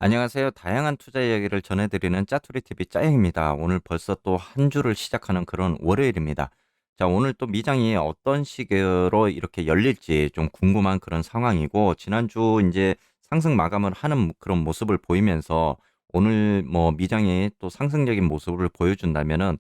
안녕하세요. 다양한 투자 이야기를 전해드리는 짜투리 TV 짜영입니다. 오늘 벌써 또 한 주를 시작하는 그런 월요일입니다. 자, 오늘 또 미장이 어떤 식으로 이렇게 열릴지 좀 궁금한 그런 상황이고, 지난주 이제 상승 마감을 하는 그런 모습을 보이면서 오늘 뭐 미장이 또 상승적인 모습을 보여준다면은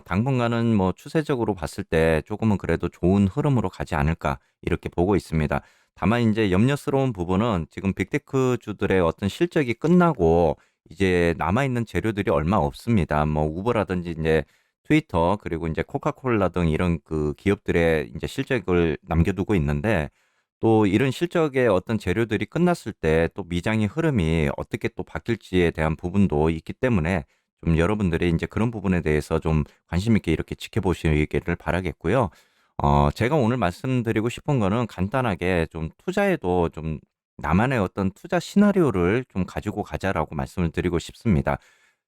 당분간은 뭐 추세적으로 봤을 때 조금은 그래도 좋은 흐름으로 가지 않을까 이렇게 보고 있습니다. 다만 이제 염려스러운 부분은 지금 빅테크주들의 어떤 실적이 끝나고 이제 남아있는 재료들이 얼마 없습니다. 뭐 우버라든지 이제 트위터 그리고 이제 코카콜라 등 이런 그 기업들의 이제 실적을 남겨두고 있는데 또 이런 실적의 어떤 재료들이 끝났을 때 또 미장의 흐름이 어떻게 또 바뀔지에 대한 부분도 있기 때문에 좀 여러분들이 이제 그런 부분에 대해서 좀 관심 있게 이렇게 지켜보시기를 바라겠고요. 제가 오늘 말씀드리고 싶은 거는 간단하게 좀 투자에도 좀 나만의 어떤 투자 시나리오를 좀 가지고 가자라고 말씀을 드리고 싶습니다.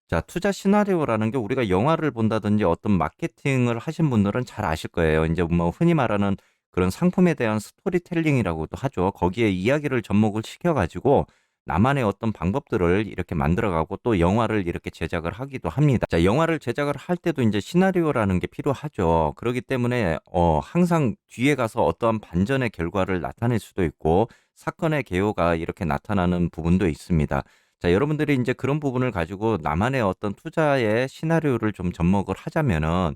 자, 투자 시나리오라는 게 우리가 영화를 본다든지 어떤 마케팅을 하신 분들은 잘 아실 거예요. 이제 뭐 흔히 말하는 그런 상품에 대한 스토리텔링이라고도 하죠. 거기에 이야기를 접목을 시켜가지고 나만의 어떤 방법들을 이렇게 만들어가고 또 영화를 이렇게 제작을 하기도 합니다. 자, 영화를 제작을 할 때도 이제 시나리오라는 게 필요하죠. 그렇기 때문에 항상 뒤에 가서 어떠한 반전의 결과를 나타낼 수도 있고 사건의 개요가 이렇게 나타나는 부분도 있습니다. 자, 여러분들이 이제 그런 부분을 가지고 나만의 어떤 투자의 시나리오를 좀 접목을 하자면은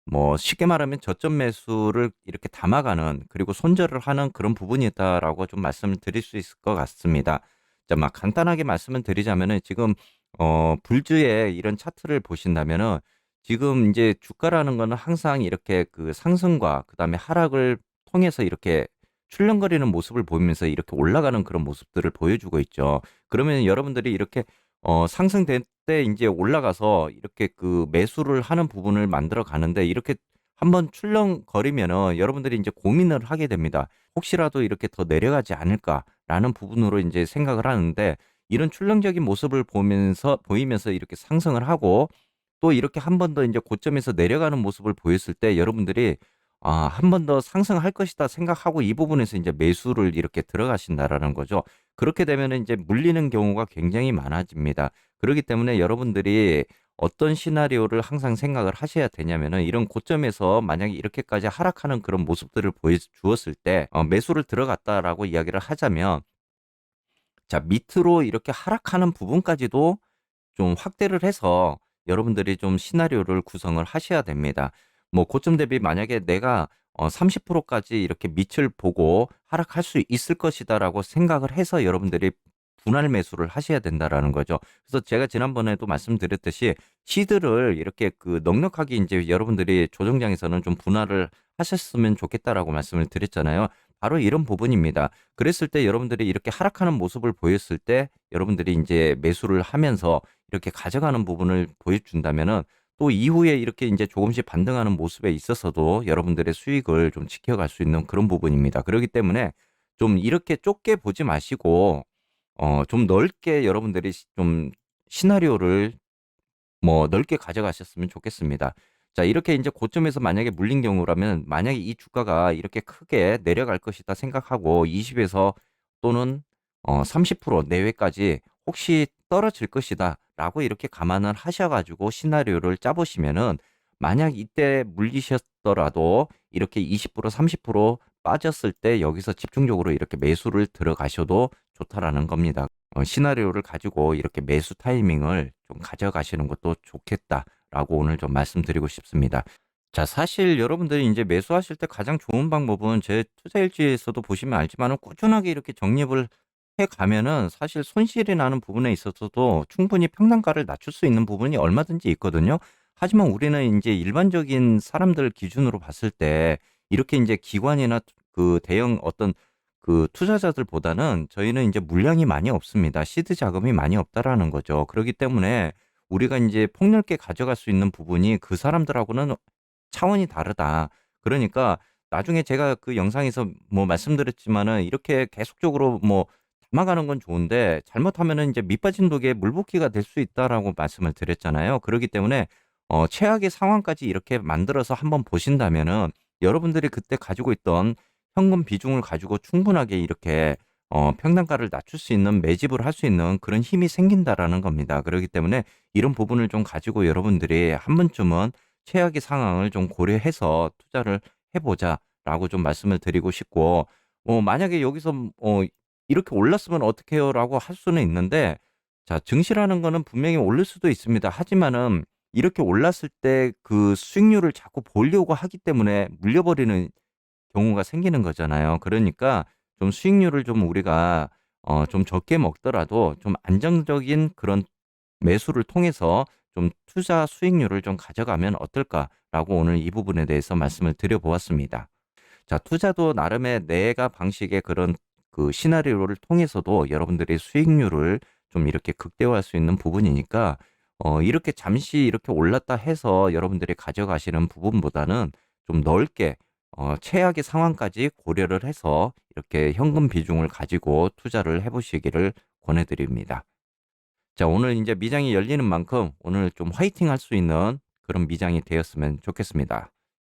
뭐 쉽게 말하면 저점 매수를 이렇게 담아가는 그리고 손절을 하는 그런 부분이 있다라고 좀 말씀을 드릴 수 있을 것 같습니다. 자, 막 간단하게 말씀을 드리자면은 지금 불주의 이런 차트를 보신다면은 지금 이제 주가라는 거는 항상 이렇게 그 상승과 그다음에 하락을 통해서 이렇게 출렁거리는 모습을 보이면서 이렇게 올라가는 그런 모습들을 보여주고 있죠. 그러면 여러분들이 이렇게 상승될 때 이제 올라가서 이렇게 그 매수를 하는 부분을 만들어 가는데 이렇게 한번 출렁거리면은 여러분들이 이제 고민을 하게 됩니다. '혹시라도 이렇게 더 내려가지 않을까.'라는 부분으로 이제 생각을 하는데 이런 출렁적인 모습을 보이면서 이렇게 상승을 하고 또 이렇게 한 번 더 이제 고점에서 내려가는 모습을 보였을 때 여러분들이 '한 번 더 상승할 것이다.' 생각하고 이 부분에서 이제 매수를 이렇게 들어가신다라는 거죠. 그렇게 되면은 제 물리는 경우가 굉장히 많아집니다. 그렇기 때문에 여러분들이 어떤 시나리오를 항상 생각을 하셔야 되냐면은 이런 고점에서 만약에 이렇게까지 하락하는 그런 모습들을 보여주었을 때 매수를 들어갔다라고 이야기를 하자면 자, 밑으로 이렇게 하락하는 부분까지도 좀 확대를 해서 여러분들이 좀 시나리오를 구성을 하셔야 됩니다. 뭐 고점 대비 만약에 내가 30%까지 이렇게 밑을 보고 하락할 수 있을 것이다라고 생각을 해서 여러분들이 분할 매수를 하셔야 된다라는 거죠. 그래서 제가 지난번에도 말씀드렸듯이 시드를 이렇게 그 넉넉하게 이제 여러분들이 조정장에서는 좀 분할을 하셨으면 좋겠다라고 말씀을 드렸잖아요. 바로 이런 부분입니다. 그랬을 때 여러분들이 이렇게 하락하는 모습을 보였을 때 여러분들이 이제 매수를 하면서 이렇게 가져가는 부분을 보여준다면은 또 이후에 이렇게 이제 조금씩 반등하는 모습에 있어서도 여러분들의 수익을 좀 지켜갈 수 있는 그런 부분입니다. 그렇기 때문에 좀 이렇게 좁게 보지 마시고 좀 넓게 여러분들이 좀 시나리오를 뭐 넓게 가져가셨으면 좋겠습니다. 자, 이렇게 이제 고점에서 만약에 물린 경우라면 만약에 이 주가가 이렇게 크게 내려갈 것이다 생각하고 20에서 또는 30% 내외까지 혹시 떨어질 것이다라고 이렇게 감안을 하셔 가지고 시나리오를 짜 보시면은 만약 이때 물리셨더라도 이렇게 20% 30% 빠졌을 때 여기서 집중적으로 이렇게 매수를 들어가셔도 좋다라는 겁니다. 시나리오를 가지고 이렇게 매수 타이밍을 좀 가져가시는 것도 좋겠다라고 오늘 좀 말씀드리고 싶습니다. 자, 사실 여러분들이 이제 매수하실 때 가장 좋은 방법은 제 투자 일지에서도 보시면 알지만은 꾸준하게 이렇게 적립을 해 가면은 사실 손실이 나는 부분에 있어서도 충분히 평단가를 낮출 수 있는 부분이 얼마든지 있거든요. 하지만 우리는 이제 일반적인 사람들 기준으로 봤을 때 이렇게 이제 기관이나 그 대형 어떤 그 투자자들보다는 저희는 이제 물량이 많이 없습니다. 시드 자금이 많이 없다라는 거죠. 그렇기 때문에 우리가 이제 폭넓게 가져갈 수 있는 부분이 그 사람들하고는 차원이 다르다. 그러니까 나중에 제가 그 영상에서 뭐 말씀드렸지만은 이렇게 계속적으로 뭐 담아가는 건 좋은데 잘못하면은 이제 밑빠진 독에 물붓기가 될 수 있다라고 말씀을 드렸잖아요. 그렇기 때문에 최악의 상황까지 이렇게 만들어서 한번 보신다면은 여러분들이 그때 가지고 있던 현금 비중을 가지고 충분하게 이렇게 평단가를 낮출 수 있는 매집을 할 수 있는 그런 힘이 생긴다라는 겁니다. 그렇기 때문에 이런 부분을 좀 가지고 여러분들이 한 번쯤은 최악의 상황을 좀 고려해서 투자를 해 보자라고 좀 말씀을 드리고 싶고 만약에 여기서 "이렇게 올랐으면 어떡해요?"라고 할 수는 있는데 자 증시라는 거는 분명히 오를 수도 있습니다. 하지만은 이렇게 올랐을 때 그 수익률을 자꾸 보려고 하기 때문에 물려버리는 경우가 생기는 거잖아요. 그러니까 좀 수익률을 좀 우리가 좀 적게 먹더라도 좀 안정적인 그런 매수를 통해서 좀 '투자 수익률을 좀 가져가면 어떨까.'라고 오늘 이 부분에 대해서 말씀을 드려 보았습니다. 자 투자도 나름의 내가 방식의 그런 그 시나리오를 통해서도 여러분들의 수익률을 좀 이렇게 극대화할 수 있는 부분이니까 이렇게 잠시 이렇게 올랐다 해서 여러분들이 가져가시는 부분보다는 좀 넓게 최악의 상황까지 고려를 해서 이렇게 현금 비중을 가지고 투자를 해 보시기를 권해 드립니다. 자 오늘 이제 미장이 열리는 만큼 오늘 좀 화이팅할 수 있는 그런 미장이 되었으면 좋겠습니다.